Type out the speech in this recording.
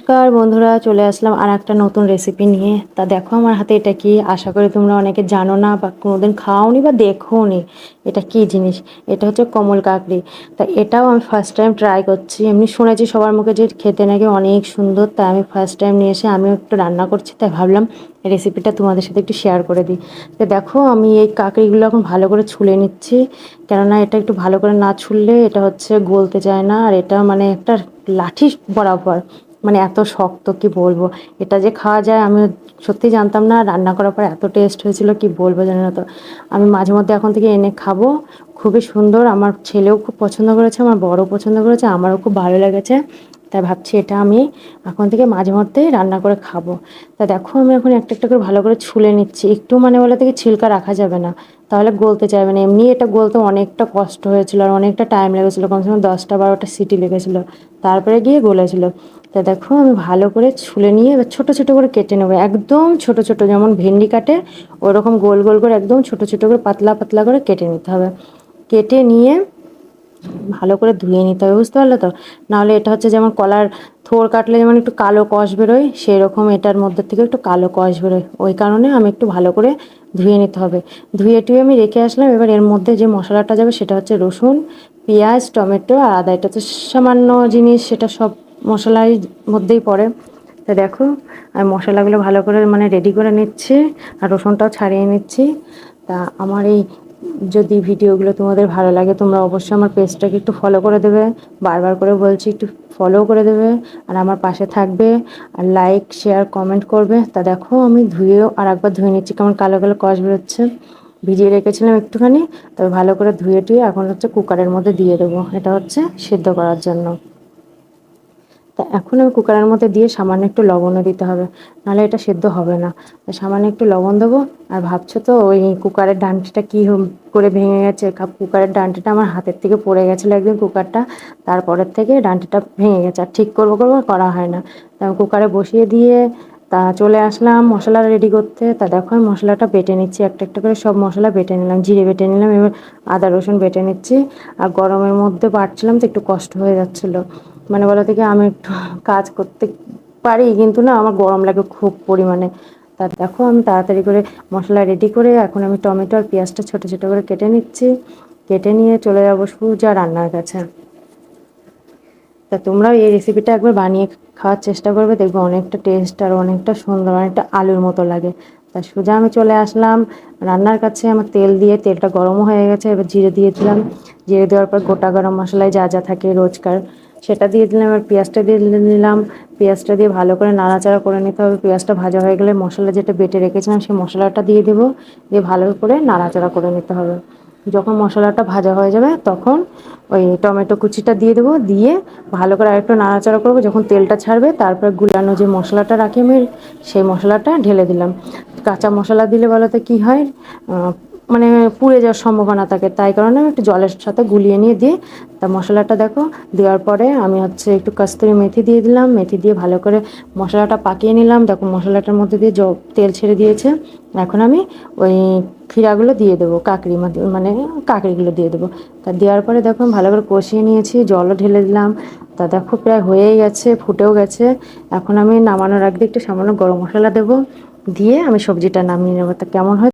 নমস্কার বন্ধুরা, চলে আসলাম আর একটা নতুন রেসিপি নিয়ে। তা দেখো আমার হাতে এটা কি, আশা করি তোমরা অনেকে জানো না বা কোনোদিন খাওনি বা দেখোনি। এটা কি জিনিস? এটা হচ্ছে কমল কাকড়ি। তা এটাও আমি ফার্স্ট টাইম ট্রাই করছি। এমনি শুনেছি সবার মুখে যে খেতে নাকি অনেক সুন্দর, তাই আমি ফার্স্ট টাইম নিয়ে এসে আমিও একটু রান্না করছি, তাই ভাবলাম রেসিপিটা তোমাদের সাথে একটু শেয়ার করে দিই। তো দেখো আমি এই কাকড়িগুলো এখন ভালো করে ছুলে নিচ্ছি, কেননা এটা একটু ভালো করে না ছুললে এটা হচ্ছে গলতে চায় না। আর এটা মানে একটা লাঠি বরাবর, মানে এত শক্ত কি বলবো। এটা যে খাওয়া যায় আমি সত্যি জানতাম না, রান্না করার পর এত টেস্ট হয়েছিল কি বলবো জানো না। তো আমি মাঝে মধ্যে এখন থেকে এনে খাবো। খুবই সুন্দর, আমার ছেলেও খুব পছন্দ করেছে, আমার বড় পছন্দ করেছে, আমারও খুব ভালো লেগেছে। তাই ভাবছি এটা আমি এখন থেকে মাঝে মধ্যেই রান্না করে খাবো। তা দেখো আমি এখন একটা একটা করে ভালো করে ছুলে নিচ্ছি। একটু মানে বলে থেকে ছিলকা রাখা যাবে না, তাহলে গলতে চাইবে না। এমনি এটা গলতে অনেকটা কষ্ট হয়েছিল আর অনেকটা টাইম লেগেছিলো, কমসে কম 10-12টা সিটি লেগেছিলো, তারপরে গিয়ে গলেছিল। তা দেখো আমি ভালো করে ছুলে নিয়ে এবার ছোটো ছোটো করে কেটে নেবো, একদম ছোটো ছোটো, যেমন ভেন্ডি কাটে ওরকম গোল গোল করে একদম ছোটো ছোটো করে পাতলা পাতলা করে কেটে নিতে হবে। কেটে নিয়ে ভালো করে ধুয়ে নিতে হবে, বুঝতে পারলে তো। নাহলে এটা হচ্ছে যেমন কলার থোড় কাটলে যেমন একটু কালো কষ বেরোয়, সেরকম এটার মধ্যে থেকে একটু কালো কষ বেরোয়। ওই কারণে আমি একটু ভালো করে ধুয়ে নিতে হবে। ধুয়ে টুয়ে আমি রেখে আসলাম। এবার এর মধ্যে যে মশলাটা যাবে সেটা হচ্ছে রসুন, পেঁয়াজ, টমেটো আর আদা। এটা তো সামান্য জিনিস, সেটা সব মশলার মধ্যেই পড়ে। তা দেখো আমি মশলাগুলো ভালো করে মানে রেডি করে নিচ্ছি, আর রসুনটাও ছাড়িয়ে নিচ্ছি। তা আমার এই যদি ভিডিওগুলো তোমাদের ভালো লাগে, তোমরা অবশ্যই আমার পেজটাকে একটু ফলো করে দেবে। বারবার করে বলছি একটু ফলো করে দেবে, আর আমার পাশে থাকবে, আর লাইক শেয়ার কমেন্ট করবে। তা দেখো আমি ধুয়েও আর একবার ধুয়ে নিচ্ছি, কেমন কালো কালো কষ বেরোচ্ছে। ভিজিয়ে রেখেছিলাম একটুখানি, তবে ভালো করে ধুয়ে টুয়ে এখন হচ্ছে কুকারের মধ্যে দিয়ে দেবো, এটা হচ্ছে সিদ্ধ করার জন্য। তা এখন আমি কুকারের মধ্যে দিয়ে সামান্য একটু লবণও দিতে হবে, নাহলে এটা সেদ্ধ হবে না। তা সামান্য একটু লবণ দেবো। আর ভাবছো তো ওই কুকারের ডান্টিটা কী করে ভেঙে গেছে? কুকারের ডান্টিটা আমার হাতের থেকে পড়ে গেছিলো একদিন কুকারটা, তারপরের থেকে ডান্টিটা ভেঙে গেছে, আর ঠিক করবো করবো করা হয় না। তা আমি কুকারে বসিয়ে দিয়ে তা চলে আসলাম মশলা রেডি করতে। তা দেখো আমি মশলাটা বেটে নিচ্ছি, একটা একটা করে সব মশলা বেটে নিলাম, জিরে বেটে নিলাম, এবার আদা রসুন বেটে নিচ্ছি। আর গরমের মধ্যে বাটছিলাম তো একটু কষ্ট হয়ে যাচ্ছিলো, মানে বলা থেকে আমি একটু কাজ করতে পারি কিন্তু না, আমার গরম লাগে খুব পরিমাণে। তা দেখো আমি তাড়াতাড়ি করে মশলা রেডি করে এখন আমি টমেটো আর পেঁয়াজটা ছোটো ছোটো করে কেটে নিচ্ছি। কেটে নিয়ে চলে যাবো সোজা রান্নার কাছে। তা তোমরাও এই রেসিপিটা একবার বানিয়ে খাওয়ার চেষ্টা করবে, দেখবে অনেকটা টেস্ট আর অনেকটা সুন্দর, অনেকটা আলুর মতো লাগে। তা সোজা আমি চলে আসলাম রান্নার কাছে। আমার তেল দিয়ে তেলটা গরমও হয়ে গেছে, এবার জিরে দিয়ে দিলাম। জিরে দেওয়ার পর গোটা গরম মশলায় যা যা থাকে রোজকার সেটা দিয়ে দিলাম। এবার পেঁয়াজটা দিয়ে নিলাম। পেঁয়াজটা দিয়ে ভালো করে নাড়াচাড়া করে নিতে হবে। পেঁয়াজটা ভাজা হয়ে গেলে মশলা যেটা বেটে রেখেছিলাম সেই মশলাটা দিয়ে দেবো, দিয়ে ভালো করে নাড়াচাড়া করে নিতে হবে। যখন মশলাটা ভাজা হয়ে যাবে তখন ওই টমেটো কুচিটা দিয়ে দেবো, দিয়ে ভালো করে আরেকটু নাড়াচাড়া করবো। যখন তেলটা ছাড়বে তারপর গুলানো যে মশলাটা রাখি আমি, সেই মশলাটা ঢেলে দিলাম। কাঁচা মশলা দিলে বলতে কি হয়, মানে পুড়ে যাওয়ার সম্ভাবনা থাকে, তাই কারণে আমি একটু জলের সাথে গুলিয়ে নিয়ে দিই। তা মশলাটা দেখো দেওয়ার পরে আমি হচ্ছে একটু কস্তুরি মেথি দিয়ে দিলাম। মেথি দিয়ে ভালো করে মশলাটা পাকিয়ে নিলাম। দেখো মশলাটার মধ্যে দিয়ে তেল ছেড়ে দিয়েছে। এখন আমি ওই ক্ষীরাগুলো দিয়ে দেবো, মানে কাঁকড়িগুলো দিয়ে দেবো। তা দেওয়ার পরে দেখো ভালো করে কষিয়ে নিয়েছি, জলও ঢেলে দিলাম। তা দেখো প্রায় হয়েই গেছে, ফুটেও গেছে। এখন আমি নামানোর আগে একটু সামান্য গরম মশলা দেবো, দিয়ে আমি সবজিটা নামিয়ে নেবো। তা কেমন হয়